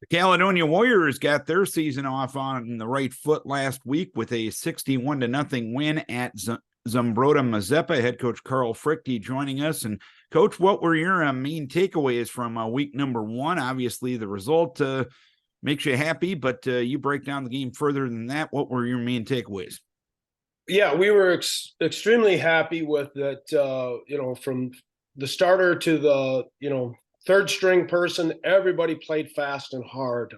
Caledonia Warriors got their season off on the right foot last week with a 61-0 win at Zumbrota Mazeppa. Head coach Carl Fruechte joining us. And coach, what were your main takeaways from week number one? Obviously, the result makes you happy, but you break down the game further than that. What were your main takeaways? Yeah, we were extremely happy with that. From the starter to the third string person, everybody played fast and hard.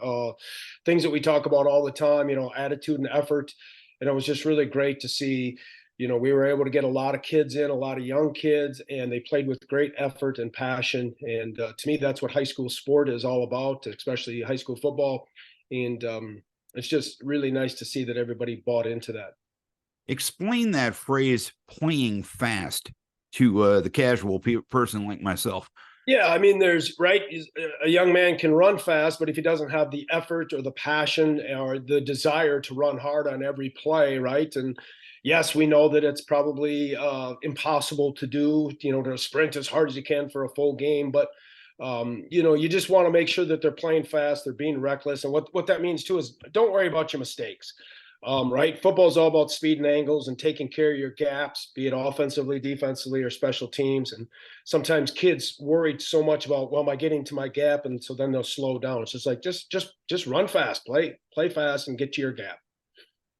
Things that we talk about all the time, attitude and effort. And it was just really great to see. We were able to get a lot of kids in, a lot of young kids, and they played with great effort and passion. And to me, that's what high school sport is all about, especially high school football. And it's just really nice to see that everybody bought into that. Explain that phrase, playing fast, to the casual person like myself. Yeah, I mean, there's right. A young man can run fast, but if he doesn't have the effort or the passion or the desire to run hard on every play, right? And yes, we know that it's probably impossible to do, to sprint as hard as you can for a full game. But, you just want to make sure that they're playing fast, they're being reckless. And what that means, too, is don't worry about your mistakes. Right? Football is all about speed and angles and taking care of your gaps, be it offensively, defensively, or special teams. And sometimes kids worried so much about, well, am I getting to my gap? And so then they'll slow down. It's just like, just run fast, play fast and get to your gap.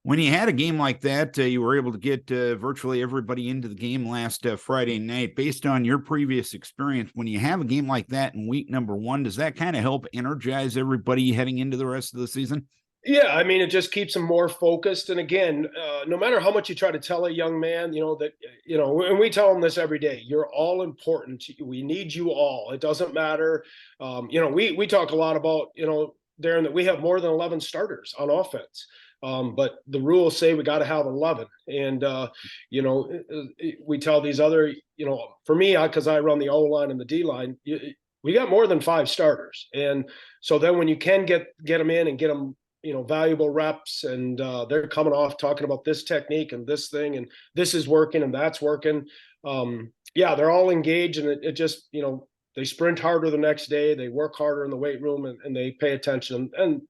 When you had a game like that, you were able to get virtually everybody into the game last Friday night. Based on your previous experience, when you have a game like that in week number one, does that kind of help energize everybody heading into the rest of the season? Yeah, I mean, it just keeps them more focused. And again, no matter how much you try to tell a young man, and we tell them this every day, you're all important. We need you all. It doesn't matter. We talk a lot about, Darren, that we have more than 11 starters on offense. But the rules say we got to have 11. And, we tell these other, for me, because I run the O line and the D line, we got more than 5 starters. And so then when you can get them in and get them, valuable reps, and they're coming off talking about this technique and this thing, and this is working and that's working. They're all engaged, and it just, they sprint harder the next day, they work harder in the weight room, and they pay attention. And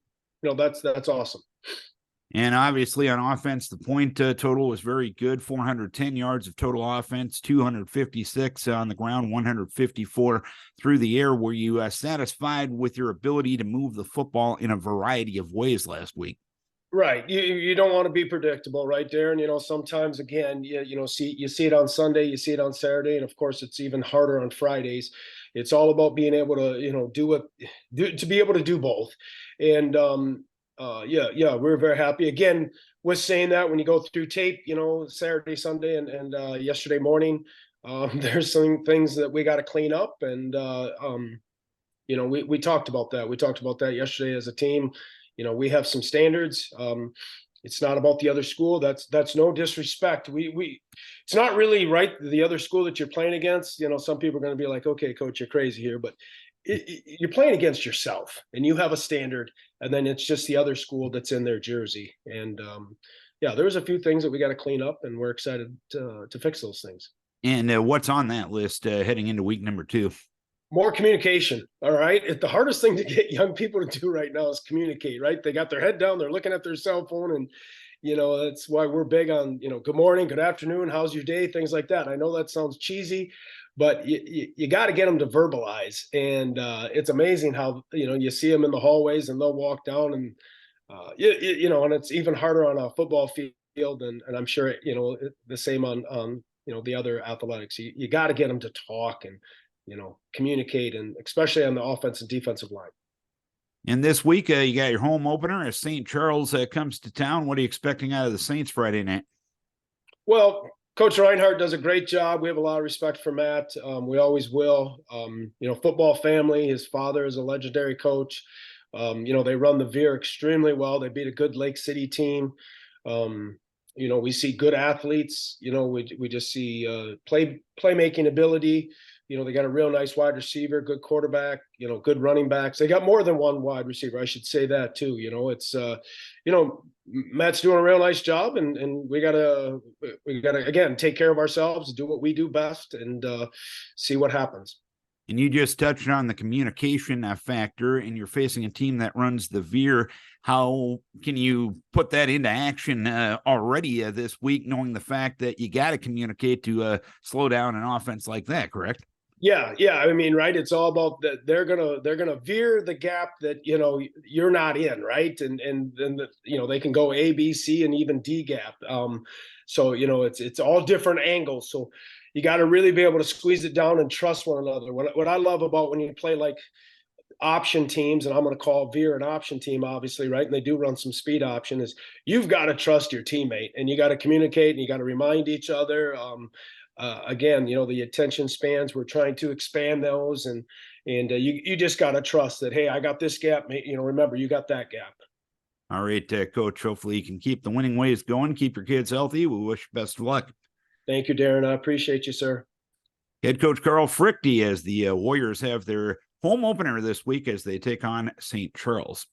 that's awesome. And obviously on offense, the point total was very good, 410 yards of total offense, 256 on the ground, 154 through the air. Were you satisfied with your ability to move the football in a variety of ways last week? Right. You don't want to be predictable, right, Darren? Sometimes, again, you see it on Sunday, you see it on Saturday, and of course it's even harder on Fridays. It's all about being able to, to be able to do both. And we're very happy. Again, with saying that, when you go through tape, Saturday, Sunday, and yesterday morning, there's some things that we got to clean up. And, we talked about that. We talked about that yesterday as a team. We have some standards. It's not about the other school. That's no disrespect. It's not really right. The other school that you're playing against, some people are going to be like, okay, coach, you're crazy here, but you're playing against yourself, and you have a standard, and then it's just the other school that's in their jersey. And there's a few things that we got to clean up, and we're excited to fix those things. And what's on that list heading into week number 2? More communication. All right. The hardest thing to get young people to do right now is communicate, right? They got their head down, they're looking at their cell phone, and that's why we're big on, good morning, good afternoon, how's your day, things like that. I know that sounds cheesy, but you got to get them to verbalize. And it's amazing how, you see them in the hallways, and they'll walk down, and, and it's even harder on a football field. And I'm sure, the same on the other athletics. You got to get them to talk and, communicate, and especially on the offense and defensive line. And this week, you got your home opener as St. Charles comes to town. What are you expecting out of the Saints Friday night? Well, Coach Reinhardt does a great job. We have a lot of respect for Matt. We always will. Football family. His father is a legendary coach. They run the Veer extremely well. They beat a good Lake City team. We see good athletes. We just see playmaking ability. They got a real nice wide receiver, good quarterback, good running backs. They got more than one wide receiver. I should say that too. It's, Matt's doing a real nice job, and we gotta again take care of ourselves, do what we do best, and see what happens. And you just touched on the communication factor, and you're facing a team that runs the veer. How can you put that into action already this week, knowing the fact that you got to communicate to slow down an offense like that, correct? Yeah, yeah. I mean, right. It's all about that. They're gonna veer the gap that you're not in, right? And then they can go A, B, C, and even D gap. So it's all different angles. So you got to really be able to squeeze it down and trust one another. What I love about when you play like option teams, and I'm going to call veer an option team, obviously, right? And they do run some speed option. Is you've got to trust your teammate, and you got to communicate, and you got to remind each other. Again, the attention spans, we're trying to expand those, and you just got to trust that. Hey, I got this gap. Remember, you got that gap. All right, Coach. Hopefully, you can keep the winning ways going. Keep your kids healthy. We wish you best of luck. Thank you, Darren. I appreciate you, sir. Head coach Carl Fruechte, as the Warriors have their home opener this week as they take on St. Charles.